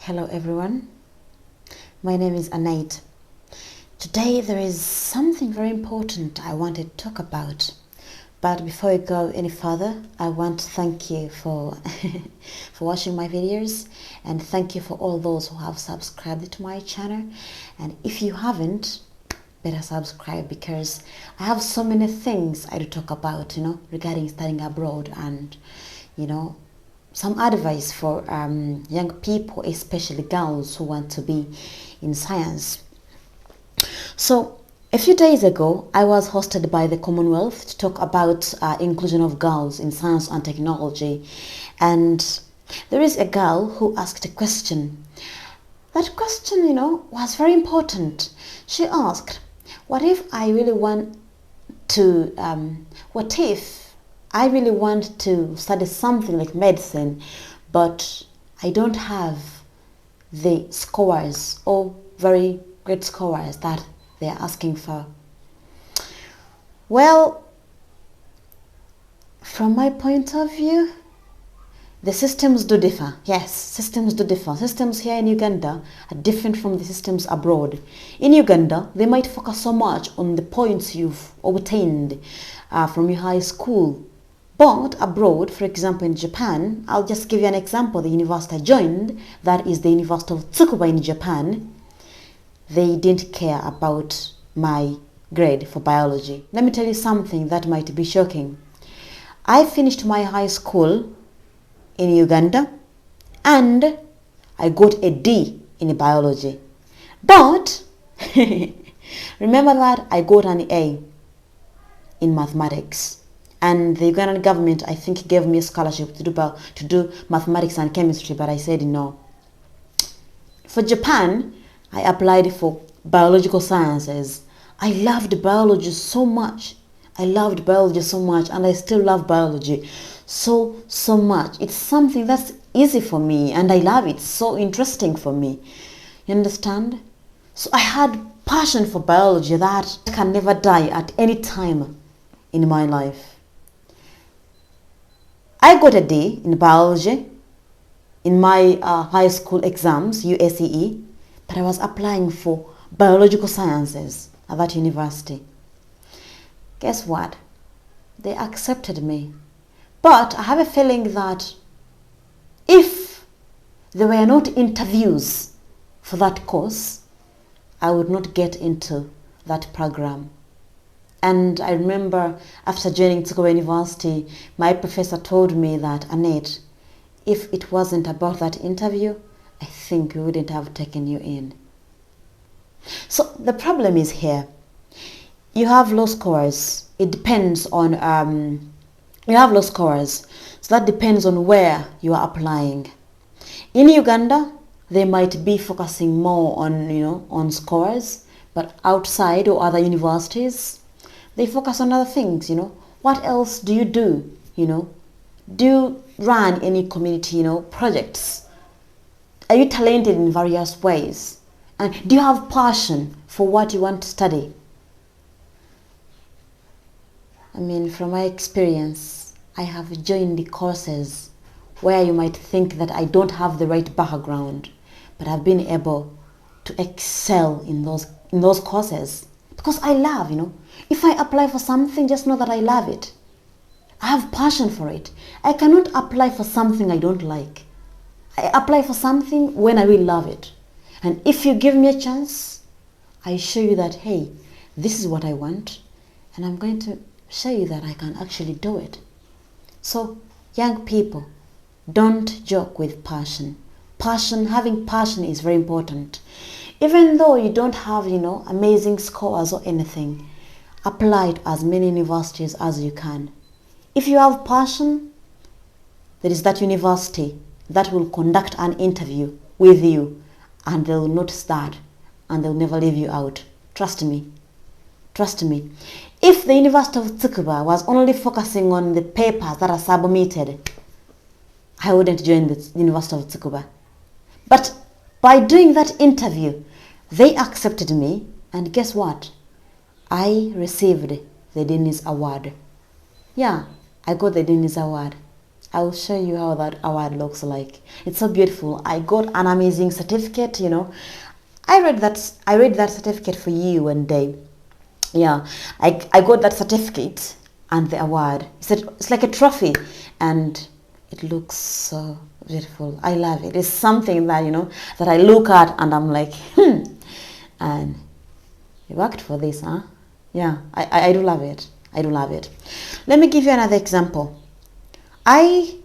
Hello everyone, my name is Anait. Today there is something very important I want to talk about. But before we go any further, I want to thank you for for watching my videos, and thank you for all those who have subscribed to my channel. And if you haven't, better subscribe, because I have so many things I do talk about, regarding studying abroad, and some advice for young people, especially girls who want to be in science. So a few days ago, I was hosted by the Commonwealth to talk about inclusion of girls in science and technology. And there is a girl who asked a question. That question, was very important. She asked, what if I really want to study something like medicine, but I don't have the scores or very great scores that they are asking for? Well, from my point of view, the systems do differ. Yes, systems do differ. Systems here in Uganda are different from the systems abroad. In Uganda, they might focus so much on the points you've obtained from your high school. But abroad, for example in Japan, I'll just give you an example. The university I joined, that is the University of Tsukuba in Japan, they didn't care about my grade for biology. Let me tell you something that might be shocking. I finished my high school in Uganda and I got a D in biology. But remember that I got an A in mathematics. And the Ugandan government, I think, gave me a scholarship to do mathematics and chemistry, but I said no. For Japan, I applied for biological sciences. I loved biology so much. And I still love biology so much. It's something that's easy for me, and I love it. So interesting for me. You understand? So I had passion for biology that can never die at any time in my life. I got a D in biology in my high school exams, USEE, but I was applying for biological sciences at that university. Guess what? They accepted me. But I have a feeling that if there were not interviews for that course, I would not get into that program. And I remember after joining Tsukuba University, my professor told me that, Annette, if it wasn't about that interview, I think we wouldn't have taken you in. So the problem is here. You have low scores. It depends on, you have low scores. So that depends on where you are applying. In Uganda, they might be focusing more on, on scores, but outside or other universities, they focus on other things, What else do you do, Do you run any community, projects? Are you talented in various ways? And do you have passion for what you want to study? I mean, from my experience, I have joined the courses where you might think that I don't have the right background, but I've been able to excel in those courses because I love, If I apply for something, just know that I love it. I have passion for it. I cannot apply for something I don't like. I apply for something when I really love it. And if you give me a chance, I show you that, hey, this is what I want, and I'm going to show you that I can actually do it. So, young people, don't joke with passion. Having passion is very important. Even though you don't have, amazing scores or anything, apply to as many universities as you can. If you have passion, there is that university that will conduct an interview with you, and they will notice that, and they'll never leave you out. Trust me. If the University of Tsukuba was only focusing on the papers that are submitted, I wouldn't join the University of Tsukuba. But by doing that interview, they accepted me, and guess what? I received the Dean's Award. Yeah, I got the Dean's Award. I'll show you how that award looks like. It's so beautiful. I got an amazing certificate, you know. I read that certificate for you one day. Yeah, I got that certificate and the award. It's like a trophy, and it looks so beautiful. I love it. It's something that, you know, that I look at and I'm like, and you worked for this, huh? Yeah, I do love it. I do love it. Let me give you another example. I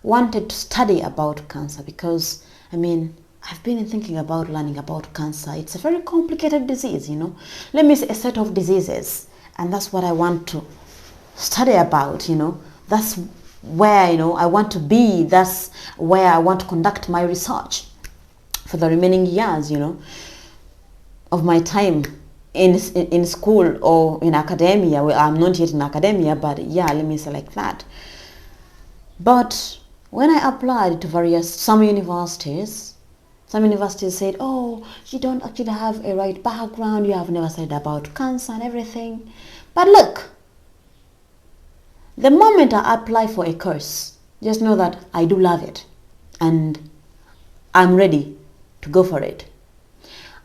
wanted to study about cancer because, I mean, I've been thinking about learning about cancer. It's a very complicated disease, you know. Let me say a set of diseases, and that's what I want to study about, you know. That's where, you know, I want to be. That's where I want to conduct my research for the remaining years, you know, of my time in school or in academia. Well, I'm not yet in academia, but yeah, let me say like that. But when I applied to some universities said, oh, you don't actually have a right background, you have never studied about cancer and everything. But look, the moment I apply for a course, just know that I do love it and I'm ready to go for it.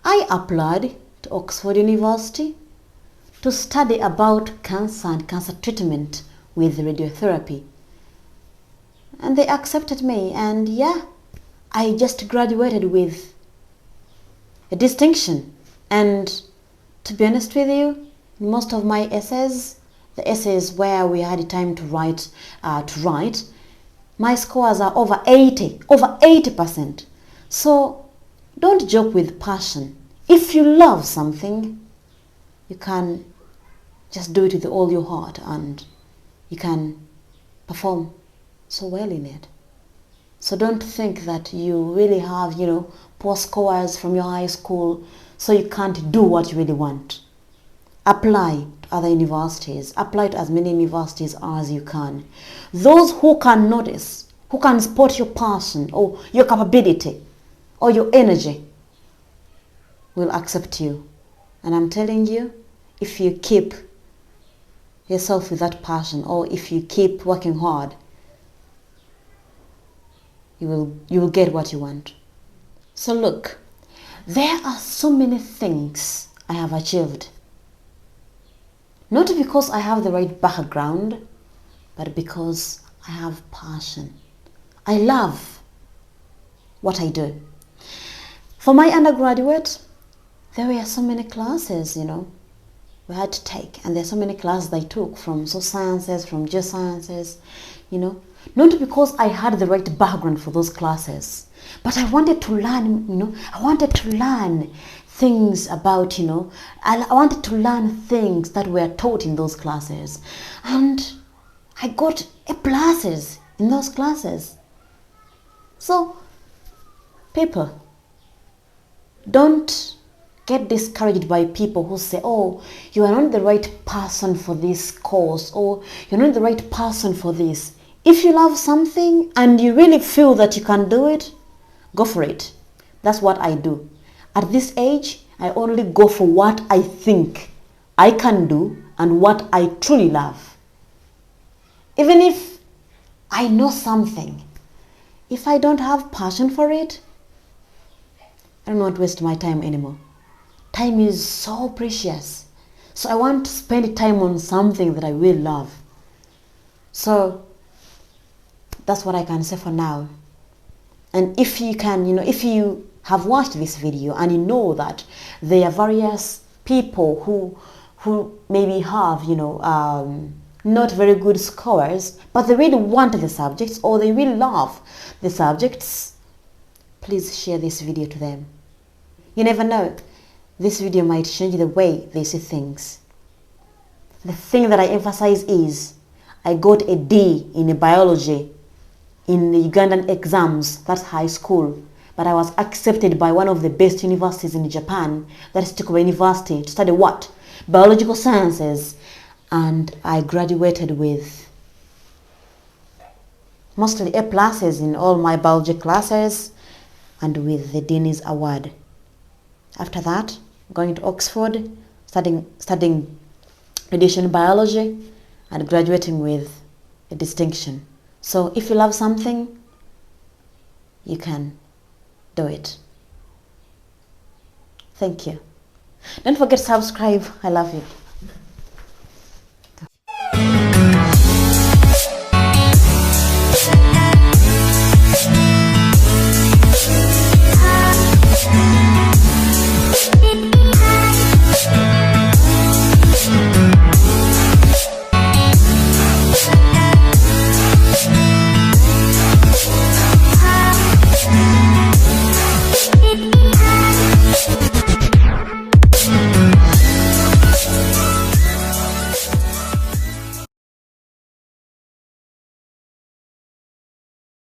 I applied to Oxford University to study about cancer and cancer treatment with radiotherapy. And they accepted me, and yeah, I just graduated with a distinction. And to be honest with you, most of my essays, the essays where we had time to write, my scores are over 80%. So don't joke with passion. If you love something, you can just do it with all your heart, and you can perform so well in it. So don't think that you really have, you know, poor scores from your high school, so you can't do what you really want. Apply to other universities. Apply to as many universities as you can. Those who can notice, who can spot your passion or your capability or your energy, will accept you. And I'm telling you, if you keep yourself with that passion, or if you keep working hard, you will get what you want. So look, there are so many things I have achieved. Not because I have the right background, but because I have passion. I love what I do. For my undergraduate, there were so many classes, you know, we had to take. And there's so many classes I took, from social sciences, from geosciences, you know. Not because I had the right background for those classes, but I wanted to learn, you know, I wanted to learn things about, you know, I wanted to learn things that were taught in those classes. And I got A+ in those classes. So, people, don't get discouraged by people who say, oh, you are not the right person for this course, or you're not the right person for this. If you love something and you really feel that you can do it, go for it. That's what I do. At this age, I only go for what I think I can do and what I truly love. Even if I know something, if I don't have passion for it, I don't want to waste my time anymore. Time is so precious. So I want to spend time on something that I will love. So that's what I can say for now. And if you can, you know, if you have watched this video and you know that there are various people who maybe have, you know, not very good scores, but they really want the subjects, or they really love the subjects, please share this video to them. You never know, this video might change the way they see things. The thing that I emphasize is, I got a D in biology in the Ugandan exams, that's high school, but I was accepted by one of the best universities in Japan, that is Tsukuba University, to study what? Biological sciences. And I graduated with mostly A+ in all my biology classes, and with the Dean's Award. After that, going to Oxford, studying radiation biology, and graduating with a distinction. So if you love something, you can do it. Thank you. Don't forget to subscribe. I love you.